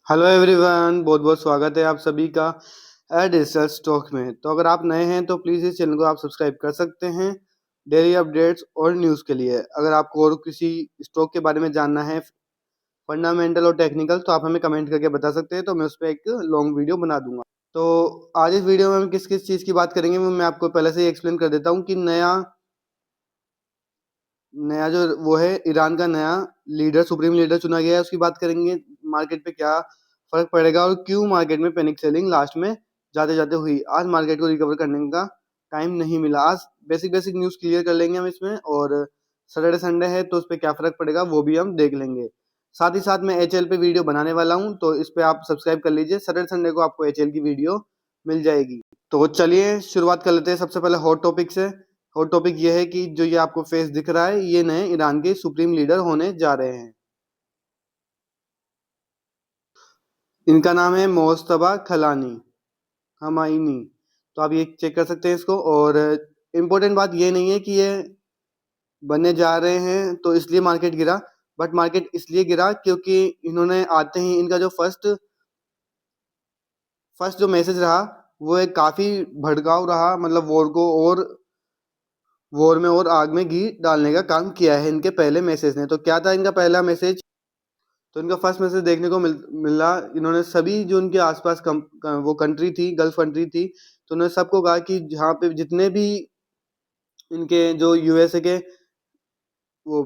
Hello everyone, बहुत बहुत स्वागत है आप सभी का डिजिटल स्टॉक में। तो अगर आप नए हैं तो प्लीज़ इस चैनल को आप सब्सक्राइब कर सकते हैं डेली अपडेट्स और न्यूज़ के लिए। अगर आपको और किसी स्टॉक के बारे में जानना है फंडामेंटल और टेक्निकल, तो आप हमें कमेंट करके बता सकते हैं, तो मैं उस पर एक लॉन्ग वीडियो बना दूंगा। तो आज इस वीडियो में हम किस किस चीज़ की बात करेंगे वो मैं आपको पहले से ही एक्सप्लेन कर देता हूँ कि नया नया जो वो है ईरान का नया लीडर सुप्रीम लीडर चुना गया है, उसकी बात करेंगे। मार्केट पे क्या फर्क पड़ेगा और क्यों मार्केट में पैनिक सेलिंग लास्ट में जाते जाते हुई। आज मार्केट को रिकवर करने का टाइम नहीं मिला। आज बेसिक बेसिक न्यूज़ क्लियर कर लेंगे हम इसमें, और सैटरडे संडे है तो उस पर क्या फर्क पड़ेगा वो भी हम देख लेंगे। साथ ही साथ मैं एचएल पे वीडियो बनाने वाला हूँ, तो इस पे आप सब्सक्राइब कर लीजिए। सैटरडे संडे को आपको एचएल की वीडियो मिल जाएगी। तो चलिए शुरुआत कर लेते हैं सबसे पहले हॉट टॉपिक से। और टॉपिक ये है कि जो ये आपको फेस दिख रहा है, ये नए ईरान के सुप्रीम लीडर होने जा रहे हैं। इनका नाम है मोस्तफा खलानी हमाइनी। तो आप ये चेक कर सकते हैं इसको। और इम्पोर्टेंट बात ये नहीं है कि ये बनने जा रहे हैं तो इसलिए मार्केट गिरा, बट मार्केट इसलिए गिरा क्योंकि इन्होंने आते ही इनका जो फर्स्ट फर्स्ट जो मैसेज रहा वो एक काफी भड़काऊ रहा। मतलब वॉर में और आग में घी डालने का काम किया है इनके पहले मैसेज ने। तो क्या था इनका पहला मैसेज? तो इनका फर्स्ट मैसेज देखने को मिला। इन्होंने सभी जो उनके आसपास वो कंट्री थी, गल्फ कंट्री थी, तो उन्होंने सबको कहा कि जहाँ पे जितने भी इनके जो यूएसए के वो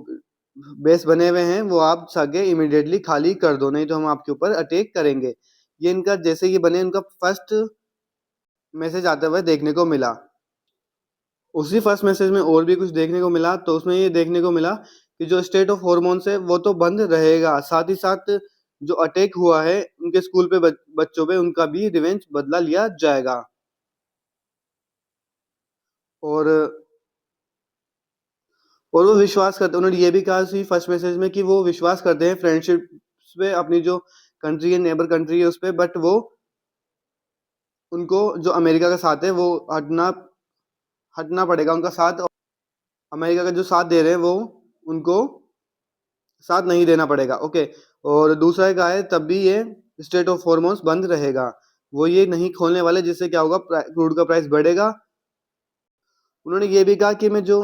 बेस बने हुए हैं वो आप सागे इमिडिएटली खाली कर दो, नहीं तो हम आपके ऊपर अटैक करेंगे। ये इनका जैसे ये बने इनका फर्स्ट मैसेज आता हुआ देखने को मिला। उसी फर्स्ट मैसेज में और भी कुछ देखने को मिला। तो उसमें ये देखने को मिला कि जो स्टेट ऑफ हॉर्मोन्स है वो तो बंद रहेगा, साथ ही साथ जो अटैक हुआ है उनके स्कूल पे बच्चों पे, उनका भी रिवेंज बदला लिया जाएगा। और वो विश्वास करते, उन्होंने ये भी कहा उसी फर्स्ट मैसेज में कि वो विश्वास करते हैं फ्रेंडशिप पे, अपनी जो कंट्री है, नेबर कंट्री है उस पे, बट वो उनको जो अमेरिका का साथ है वो हटना हटना पड़ेगा उनका साथ। अमेरिका का जो साथ दे रहे हैं वो उनको साथ नहीं देना पड़ेगा। ओके। और दूसरा क्या है, तब भी ये स्टेट ऑफ हॉर्मोन्स बंद रहेगा, वो ये नहीं खोलने वाले, जिससे क्या होगा, क्रूड का प्राइस बढ़ेगा। उन्होंने ये भी कहा कि मैं जो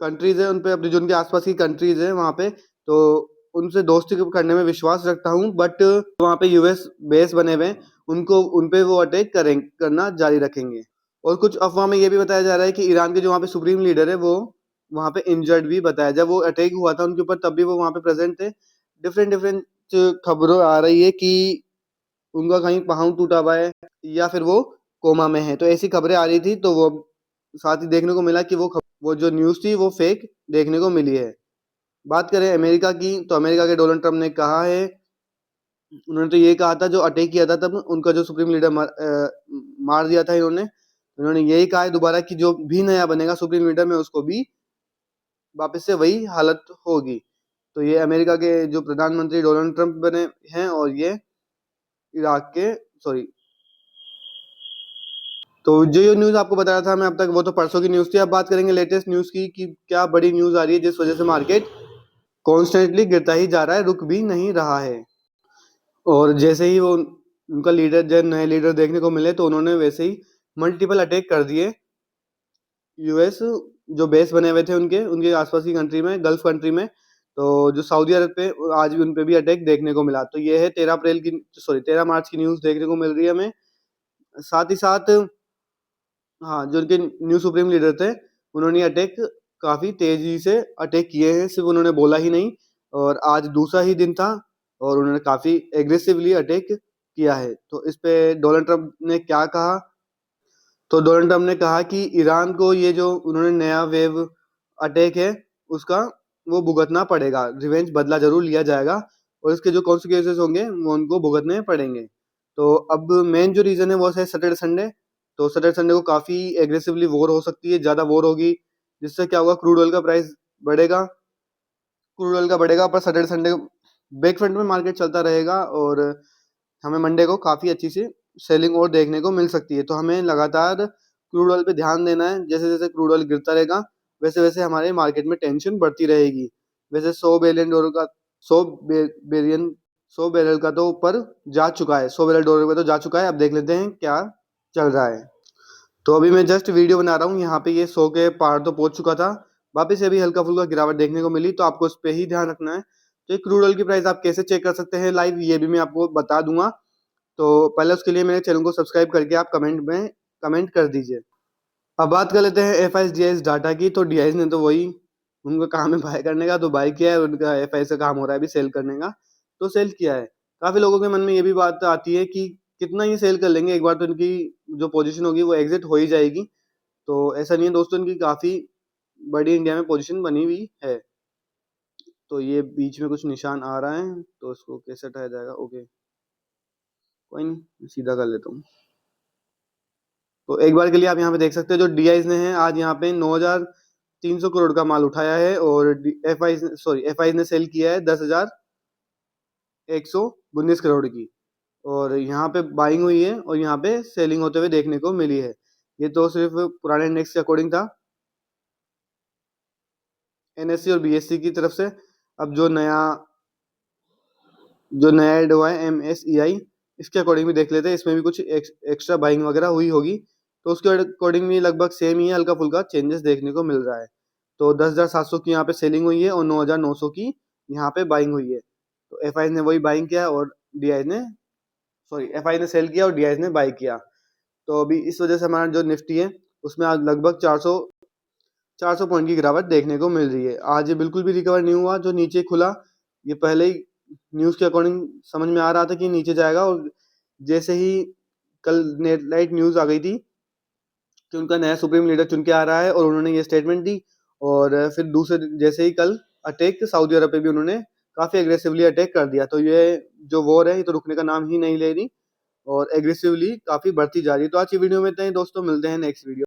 कंट्रीज है उन पे, अपनी जो उनके आसपास की कंट्रीज है वहाँ पे, तो उनसे दोस्ती करने में विश्वास रखता हूँ, बट वहाँ पे यूएस बेस बने हुए हैं, उनको उन पे वो अटैक करना जारी रखेंगे। और कुछ अफवाह में ये भी बताया जा रहा है कि ईरान के जो वहाँ पे सुप्रीम लीडर है वो वहाँ पे इंजर्ड भी बताया। जब वो अटैक हुआ था उनके ऊपर तब भी वो वहाँ पे प्रेजेंट थे। डिफरेंट डिफरेंट खबरों आ रही है कि उनका कहीं पाँव टूटा हुआ है या फिर वो कोमा में है, तो ऐसी खबरें आ रही थी। तो वो साथ ही देखने को मिला कि वो जो न्यूज़ थी वो फेक देखने को मिली है। बात करें अमेरिका की, तो अमेरिका के डोनाल्ड ट्रम्प ने कहा है, उन्होंने तो ये कहा था जो अटैक किया था तब उनका जो सुप्रीम लीडर मार दिया था इन्होंने, उन्होंने यही कहा है दोबारा कि जो भी नया बनेगा सुप्रीम लीडर में उसको भी वापस से वही हालत होगी। तो ये अमेरिका के जो प्रधानमंत्री डोनाल्ड ट्रंप बने हैं, और ये इराक के, सॉरी, तो जो ये न्यूज़ आपको बताया था मैं अब तक, वो तो परसों की न्यूज़ थी। अब बात करेंगे लेटेस्ट न्यूज़ की कि क्या बड़ी न्यूज़ आ रही है जिस वजह से मार्केट कॉन्स्टेंटली गिरता ही जा रहा है, रुक भी नहीं रहा है। और जैसे ही वो उनका लीडर, जब नए लीडर देखने को मिले, तो उन्होंने वैसे ही मल्टीपल अटैक कर दिए यूएस जो बेस बने हुए थे उनके उनके आसपास की कंट्री में, गल्फ कंट्री में। तो जो सऊदी अरब पे आज भी उन पे भी अटैक देखने को मिला। तो ये है 13 मार्च की न्यूज़ देखने को मिल रही है हमें। साथ ही साथ हाँ, जो उनके न्यू सुप्रीम लीडर थे उन्होंने अटैक काफ़ी तेज़ी से अटैक किए हैं, सिर्फ उन्होंने बोला ही नहीं। और आज दूसरा ही दिन था और उन्होंने काफ़ी एग्रेसिवली अटैक किया है। तो इस पे डोनाल्ड ट्रंप ने क्या कहा? तो डोनाल्ड ट्रंप ने कहा कि ईरान को ये जो उन्होंने नया वेव अटैक है उसका वो भुगतना पड़ेगा, रिवेंज बदला जरूर लिया जाएगा, और इसके जो कॉन्सिक्वेंसेस होंगे वो उनको भुगतने पड़ेंगे। तो अब मेन जो रीज़न है वो है सैटरडे संडे। तो सैटरडे संडे को काफ़ी एग्रेसिवली वॉर हो सकती है, ज़्यादा वॉर होगी, जिससे क्या होगा, क्रूड ऑयल का प्राइस बढ़ेगा। क्रूड ऑयल का बढ़ेगा, पर सैटरडे संडे बैक फ्रंट में मार्केट चलता रहेगा, और हमें मंडे को काफ़ी अच्छी सी सेलिंग और देखने को मिल सकती है। तो हमें लगातार क्रूड ऑयल पे ध्यान देना है। जैसे जैसे क्रूड ऑयल गिरता रहेगा वैसे वैसे हमारे मार्केट में टेंशन बढ़ती रहेगी। वैसे 100 बिलियन 100 बैरल का तो ऊपर जा चुका है, 100 बैरल डॉलर पे तो जा चुका है। अब देख लेते हैं क्या चल रहा है। तो अभी मैं जस्ट वीडियो बना रहा हूँ, यहाँ पे ये 100 के पार तो पहुंच चुका था, वापस से अभी हल्का फुल्का गिरावट देखने को मिली, तो आपको उस पर ही ध्यान रखना है। तो ये क्रूड ऑयल की प्राइस आप कैसे चेक कर सकते हैं लाइव, ये भी मैं आपको बता दूंगा। तो पहले उसके लिए मेरे चैनल को सब्सक्राइब करके आप कमेंट में कमेंट कर दीजिए। अब बात कर लेते हैं एफ DIS डाटा की। तो DIS ने तो वही, उनका काम है बाय करने का, तो बाय किया है। उनका एफ का काम हो रहा है अभी सेल करने का, तो सेल किया है। काफी लोगों के मन में ये भी बात आती है कि कितना ही सेल कर लेंगे, एक बार तो इनकी जो पोजीशन होगी वो एग्जिट हो ही जाएगी। तो ऐसा नहीं है दोस्तों, इनकी काफी बड़ी इंडिया में पोजीशन बनी हुई है। तो ये बीच में कुछ निशान आ रहा है, तो इसको कैसे हटाया जाएगा? ओके, कोई नहीं, सीधा कर लेता हूँ। तो एक बार के लिए आप यहाँ पे देख सकते हैं जो DIS ने है आज यहाँ पे 9,300 करोड़ का माल उठाया है, और एफ ने सेल किया है 10,119 करोड़ की। और यहाँ पे बाइंग हुई है और यहाँ पे सेलिंग होते हुए देखने को मिली है। ये तो सिर्फ पुराने इंडेक्स के अकॉर्डिंग था, NSE और BSE की तरफ से। अब जो नया ऐड हुआ है MSEI, इसके अकॉर्डिंग भी देख लेते हैं, इसमें भी कुछ एक्स्ट्रा बाइंग वगैरह हुई होगी। तो उसके अकॉर्डिंग भी लगभग सेम ही है, हल्का फुल्का चेंजेस देखने को मिल रहा है। तो 10,700 की यहाँ पे सेलिंग हुई है और 9,900 की यहाँ पे बाइंग हुई है। तो एफ ने वही बाइंग किया और DIS ने एफ ने सेल किया और DIS ने बाई किया। तो अभी इस वजह से हमारा जो निफ्टी है उसमें आज लगभग 400 पॉइंट की गिरावट देखने को मिल रही है। आज ये बिल्कुल भी रिकवर नहीं हुआ, जो नीचे खुला ये पहले ही न्यूज़ के अकॉर्डिंग समझ में आ रहा था कि नीचे जाएगा। और जैसे ही कल नेट लाइट न्यूज़ आ गई थी कि उनका नया सुप्रीम लीडर चुन के आ रहा है, और उन्होंने ये स्टेटमेंट दी, और फिर दूसरे जैसे ही कल अटैक सऊदी अरब पे भी उन्होंने काफ़ी एग्रेसिवली अटैक कर दिया। तो ये जो वॉर है ये तो रुकने का नाम ही नहीं ले रही, और एग्रेसिवली काफ़ी बढ़ती जा रही है। तो आज की वीडियो में इतना ही दोस्तों, मिलते हैं नेक्स्ट वीडियो।